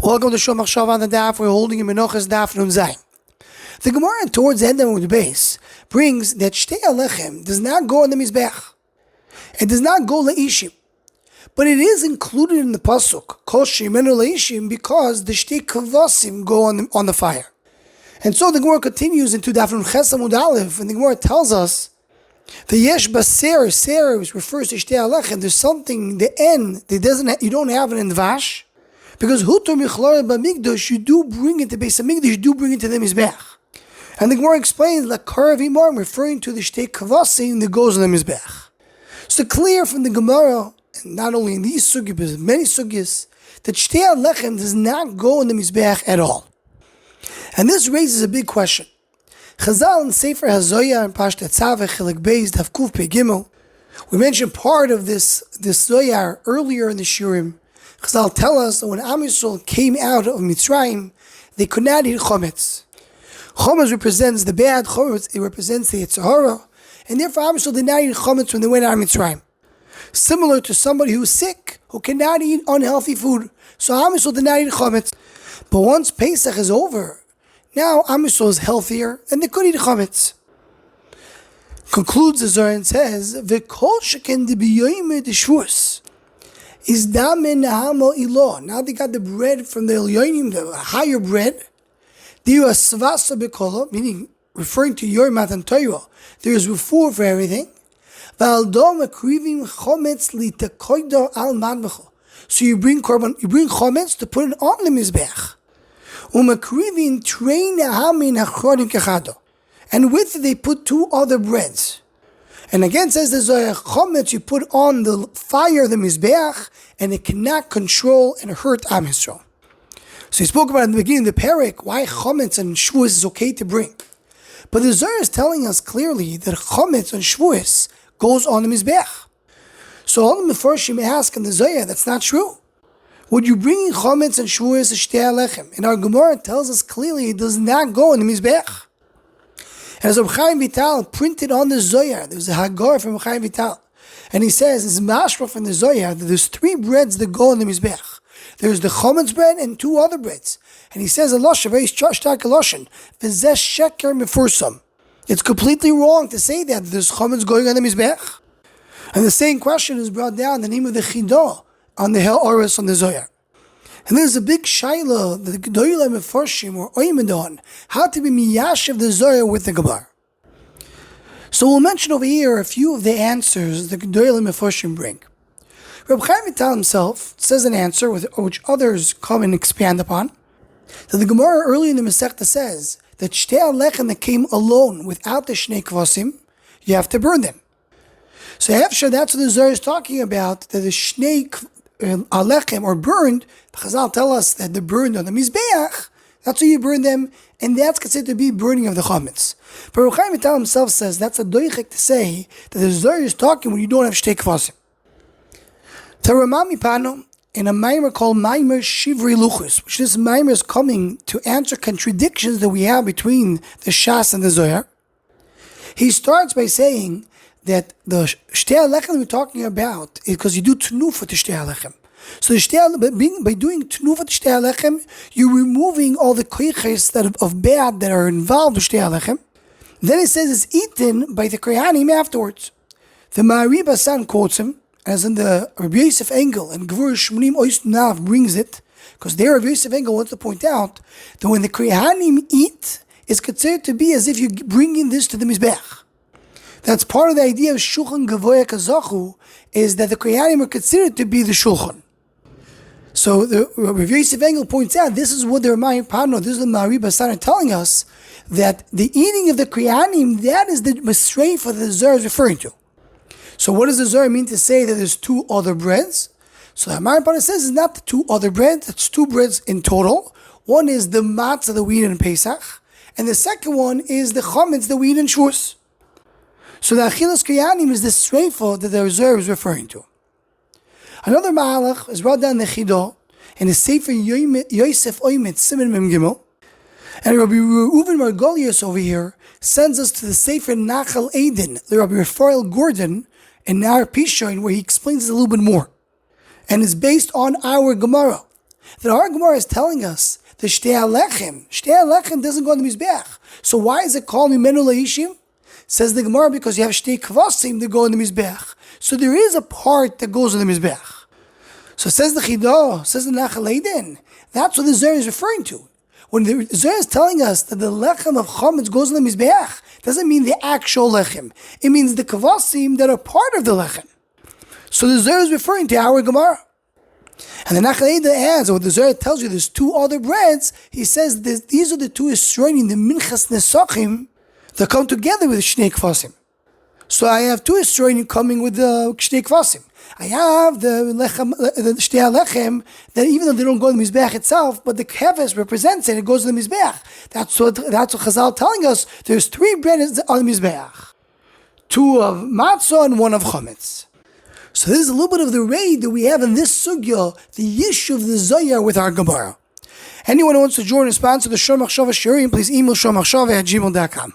Welcome to Shul Machshav on the Daf. We're holding in Menachos Daf Nun Zayin. The Gemara towards the end of the base brings that Shtei Halechem does not go on the Mizbeach. It does not go le'ishim. But it is included in the pasuk Kol Sheimenu le'ishim because the Shtei Kavasim go on the fire. And so the Gemara continues into Daf Nun Ches Amud Aleph, and the Gemara tells us the Yesh Baser, Ser refers to Shtei Halechem. There's something, the end, you don't have it in Dvash. Because Hutor Michlor B'Migdosh, you do bring it to Beis Hamikdash, you do bring it to the Mizbeach. And the Gemara explains, like Karav Imar, referring to the Shtei Kavasim that goes on the Mizbeach. So clear from the Gemara, and not only in these sugyas, but in many sugyas, that Shtei Halechem does not go on the Mizbeach at all. And this raises a big question. Chazal in Sefer HaZohar and Pashta Tzaveh Chilek Beis Daf Kuf Pei Gimel, we mentioned part of this Zohar earlier in the Shurim. Chazal tell us that when Am Yisrael came out of Mitzrayim, they could not eat chometz. Chometz represents the bad, chometz, it represents the Yetzer Hara, and therefore Am Yisrael did not eat chometz when they went out of Mitzrayim. Similar to somebody who's sick, who cannot eat unhealthy food. So Am Yisrael did not eat chometz. But once Pesach is over, now Am Yisrael is healthier, and they could eat chometz. Concludes the Zohar and says, V'kol sheken dibiyoyim de is damen nahamo ilo. Now they got the bread from the Elyonim, the higher bread. Diu asvasa bekolo, meaning referring to your Matan Torah. There is refuah for everything. V'aldo makrivim chometz litakoido al madmecho. So you bring chometz to put it on the mizbeach. Umakrivim trei nahamin achronim kechado. And with it they put two other breads. And again says the Zohar, chometz you put on the fire of the Mizbeach, and it cannot control and hurt Am Yisrael. So he spoke about in the beginning of the parak, why chometz and shvuos is okay to bring. But the Zohar is telling us clearly that chometz and shvuos goes on the Mizbeach. So all the Mefarshim ask in the Zohar, that's not true. Would you bring chometz and shvuos to Shtei Halechem? And our Gemara tells us clearly it does not go on the Mizbeach. As Reb Chaim Vital printed on the Zohar, there's a Hagar from Reb Chaim Vital, and he says, it's mashma from the Zohar, that there's three breads that go in the Mizbeach. There's the chometz bread and two other breads. And he says, a lashon, very stark lashon, v'zeh sheker mefursam. It's completely wrong to say that there's chometz going on the Mizbeach. And the same question is brought down in the name of the Chidah on the Hel Oris on the Zohar. And there's a big shaila that the Gedolah Mefarshim or oimed on how to be miyashiv the Zohar with the Gemara. So we'll mention over here a few of the answers the Gedolah Mefarshim bring. Reb Chaim Vital himself says an answer which others come and expand upon. That the Gemara early in the Masechta says that Shtei Halechem that came alone without the Shnei Kvasim, you have to burn them. So after that's what the Zohar is talking about, that the Shnei Halechem are burned. The Chazal tell us that they're burned on the Mizbeach. That's how you burn them, and that's considered to be burning of the chometz. But Reb Chaim Vital himself says that's a doichek to say that the Zohar is talking when you don't have Shtei Kvasim. The Ramami Pano in a Maimer called Maimer Shivri Luchus, which this Maimer is coming to answer contradictions that we have between the Shas and the Zohar. He starts by saying that the Shtei Halechem we're talking about is because you do Tnufa to Shtei Halechem. So by doing Tnufa to Shtei Halechem, you're removing all the koiches of bad that are involved with Shtei Halechem. Then it says it's eaten by the Kohanim afterwards. The Ma'ari Basan quotes him, as in the Rabbi Yosef Engel, and Gvur Shmonim Ois Nav brings it, because there Rabbi Yosef Engel wants to point out that when the Kohanim eat, it's considered to be as if you're bringing this to the Mizbeach. That's part of the idea of Shulchan Gavoya Kazachu, is that the Kohanim are considered to be the Shulchan. So the Rabbi Yosef Engel points out, this is what the Ramay Pano, this is the Ma'ari Basan telling us, that the eating of the Kohanim, that is the Masreif that the Zohar is referring to. So what does the Zohar mean to say that there's two other breads? So the Ma'ari Pano says it's not the two other breads, it's two breads in total. One is the matzah that we eat in Pesach, and the second one is the chometz that we eat in Shavuos. So the Achilas Kohanim is the Sreifa that the Zohar is referring to. Another Mahalach is brought down the Chidah in the Sefer Yosef Oimet Siman Mem Gimel, and Rabbi Reuven Margolius over here sends us to the Sefer Nachal Eden, the Rabbi Raphael Gordon in Nar Pishoin, where he explains it a little bit more, and is based on our Gemara. that our Gemara is telling us the Shtei Halechem doesn't go on the Mizbeach. So why is it called Mimenu Leishim? Says the Gemara, because you have Shtei Kvasim that go in the Mizbeach. So there is a part that goes in the Mizbeach. So says the Chidah, says the Nachaleidin, that's what the Zohar is referring to. When the Zohar is telling us that the Lechem of Chametz goes in the Mizbeach, doesn't mean the actual Lechem. It means the Kvasim that are part of the Lechem. So the Zohar is referring to our Gemara. And the Nachaleidin adds, or what the Zohar tells you, there's two other breads. He says these are the two Yisroinim, the Minchas Nesachim, that come together with Shnei Kvasim. So I have two Yisroinim coming with the Shnei Kvasim. I have the Shtei Halechem that even though they don't go in the Mizbeach itself, but the Keves represents it, it goes in the Mizbeach. That's what Chazal telling us. There's three breads on the Mizbeach. Two of Matzah and one of Chametz. So this is a little bit of the raid that we have in this sugya, the issue of the Zohar with our Gemara. Anyone who wants to join and sponsor the Shor Machshava Shiurim, please email shormachshava@gmail.com.